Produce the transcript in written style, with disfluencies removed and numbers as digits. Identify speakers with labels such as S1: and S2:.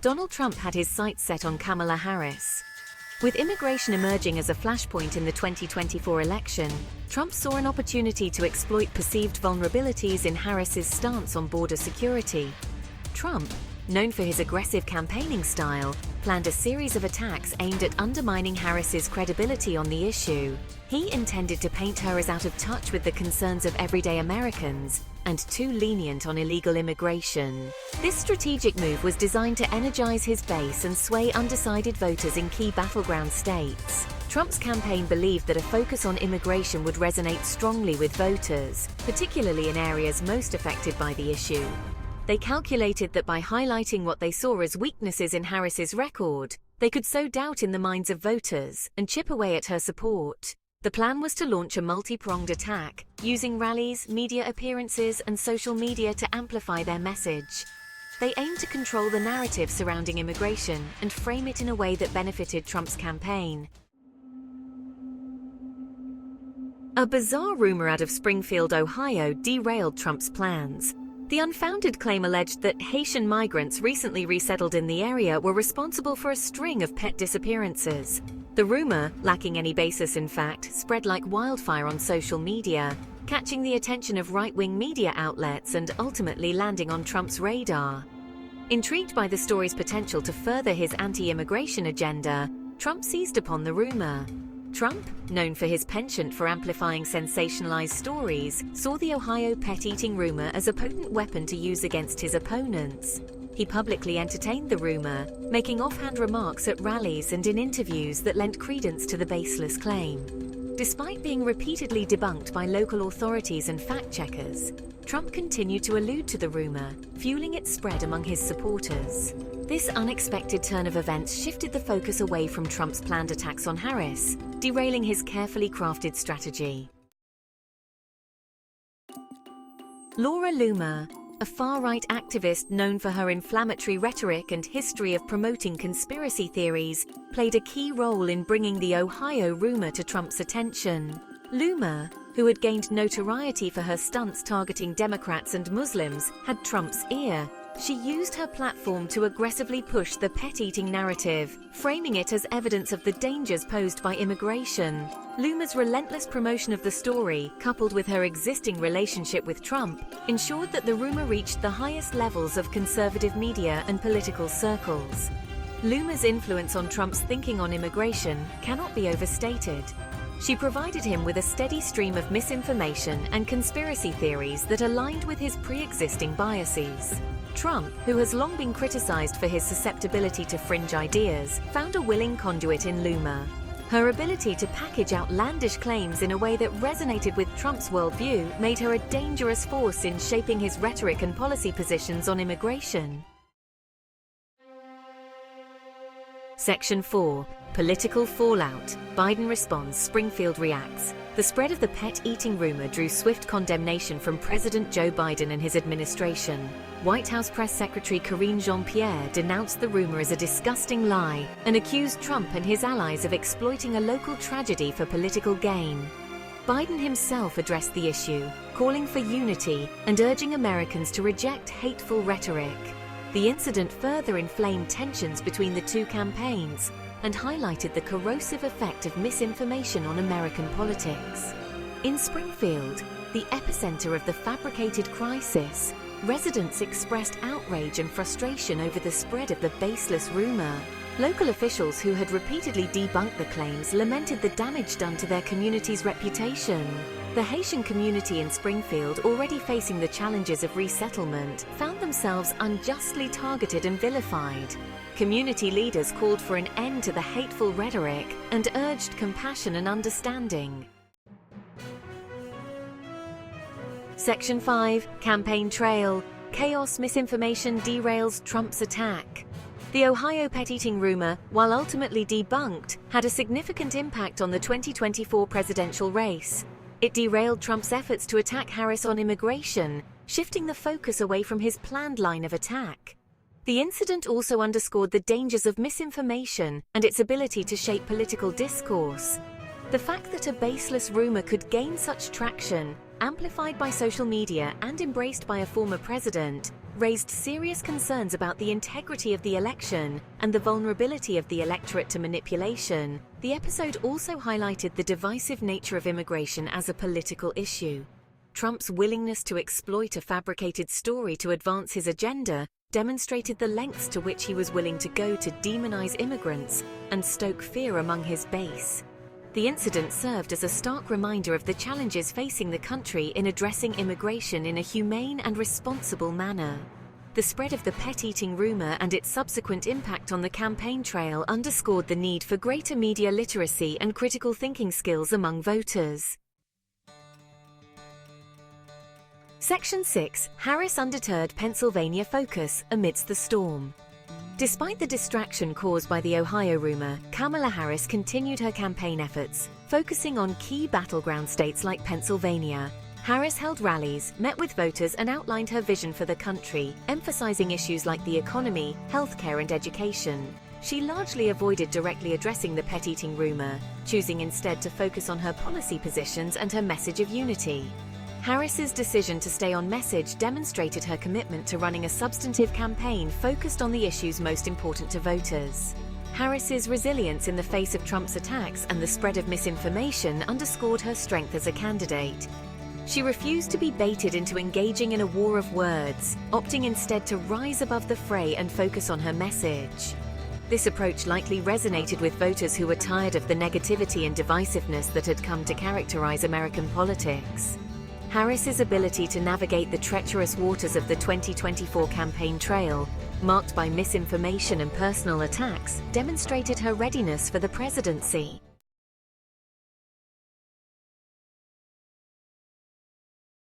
S1: Donald Trump had his sights set on Kamala Harris. With immigration emerging as a flashpoint in the 2024 election, Trump saw an opportunity to exploit perceived vulnerabilities in Harris's stance on border security. Trump, known for his aggressive campaigning style, planned a series of attacks aimed at undermining Harris's credibility on the issue. He intended to paint her as out of touch with the concerns of everyday Americans and too lenient on illegal immigration. This strategic move was designed to energize his base and sway undecided voters in key battleground states. Trump's campaign believed that a focus on immigration would resonate strongly with voters, particularly in areas most affected by the issue. They calculated that by highlighting what they saw as weaknesses in Harris's record, they could sow doubt in the minds of voters and chip away at her support. The plan was to launch a multi-pronged attack, using rallies, media appearances, and social media to amplify their message. They aimed to control the narrative surrounding immigration and frame it in a way that benefited Trump's campaign. A bizarre rumor out of Springfield, Ohio, derailed Trump's plans. The unfounded claim alleged that Haitian migrants recently resettled in the area were responsible for a string of pet disappearances. The rumor, lacking any basis in fact, spread like wildfire on social media, catching the attention of right-wing media outlets and ultimately landing on Trump's radar. Intrigued by the story's potential to further his anti-immigration agenda, Trump seized upon the rumor. Trump, known for his penchant for amplifying sensationalized stories, saw the Ohio pet-eating rumor as a potent weapon to use against his opponents. He publicly entertained the rumor, making offhand remarks at rallies and in interviews that lent credence to the baseless claim. Despite being repeatedly debunked by local authorities and fact-checkers, Trump continued to allude to the rumor, fueling its spread among his supporters. This unexpected turn of events shifted the focus away from Trump's planned attacks on Harris, derailing his carefully crafted strategy. Loomer, a far-right activist known for her inflammatory rhetoric and history of promoting conspiracy theories, played a key role in bringing the Ohio rumor to Trump's attention. Loomer, who had gained notoriety for her stunts targeting Democrats and Muslims, had Trump's ear. She used her platform to aggressively push the pet-eating narrative, framing it as evidence of the dangers posed by immigration. Loomer's relentless promotion of the story, coupled with her existing relationship with Trump, ensured that the rumor reached the highest levels of conservative media and political circles. Loomer's influence on Trump's thinking on immigration cannot be overstated. She provided him with a steady stream of misinformation and conspiracy theories that aligned with his pre-existing biases. Trump, who has long been criticized for his susceptibility to fringe ideas, found a willing conduit in Loomer. Her ability to package outlandish claims in a way that resonated with Trump's worldview made her a dangerous force in shaping his rhetoric and policy positions on immigration. Section 4. Political fallout. Biden responds, Springfield reacts. The spread of the pet-eating rumor drew swift condemnation from President Joe Biden and his administration. White House Press Secretary Karine Jean-Pierre denounced the rumor as a disgusting lie and accused Trump and his allies of exploiting a local tragedy for political gain. Biden himself addressed the issue, calling for unity and urging Americans to reject hateful rhetoric. The incident further inflamed tensions between the two campaigns and highlighted the corrosive effect of misinformation on American politics. In Springfield, the epicenter of the fabricated crisis, residents expressed outrage and frustration over the spread of the baseless rumor. Local officials who had repeatedly debunked the claims lamented the damage done to their community's reputation. The Haitian community in Springfield, already facing the challenges of resettlement, found themselves unjustly targeted and vilified. Community leaders called for an end to the hateful rhetoric and urged compassion and understanding. Section 5. Campaign Trail. Chaos misinformation derails Trump's attack. The Ohio pet-eating rumor, while ultimately debunked, had a significant impact on the 2024 presidential race. It derailed Trump's efforts to attack Harris on immigration, shifting the focus away from his planned line of attack. The incident also underscored the dangers of misinformation and its ability to shape political discourse. The fact that a baseless rumor could gain such traction, amplified by social media and embraced by a former president, raised serious concerns about the integrity of the election and the vulnerability of the electorate to manipulation. The episode also highlighted the divisive nature of immigration as a political issue. Trump's willingness to exploit a fabricated story to advance his agenda demonstrated the lengths to which he was willing to go to demonize immigrants and stoke fear among his base. The incident served as a stark reminder of the challenges facing the country in addressing immigration in a humane and responsible manner. The spread of the pet-eating rumor and its subsequent impact on the campaign trail underscored the need for greater media literacy and critical thinking skills among voters. Section 6. Harris undeterred Pennsylvania focus amidst the storm. Despite the distraction caused by the Ohio rumor, Kamala Harris continued her campaign efforts, focusing on key battleground states like Pennsylvania. Harris held rallies, met with voters, and outlined her vision for the country, emphasizing issues like the economy, healthcare, and education. She largely avoided directly addressing the pet-eating rumor, choosing instead to focus on her policy positions and her message of unity. Harris's decision to stay on message demonstrated her commitment to running a substantive campaign focused on the issues most important to voters. Harris's resilience in the face of Trump's attacks and the spread of misinformation underscored her strength as a candidate. She refused to be baited into engaging in a war of words, opting instead to rise above the fray and focus on her message. This approach likely resonated with voters who were tired of the negativity and divisiveness that had come to characterize American politics. Harris's ability to navigate the treacherous waters of the 2024 campaign trail, marked by misinformation and personal attacks, demonstrated her readiness for the presidency.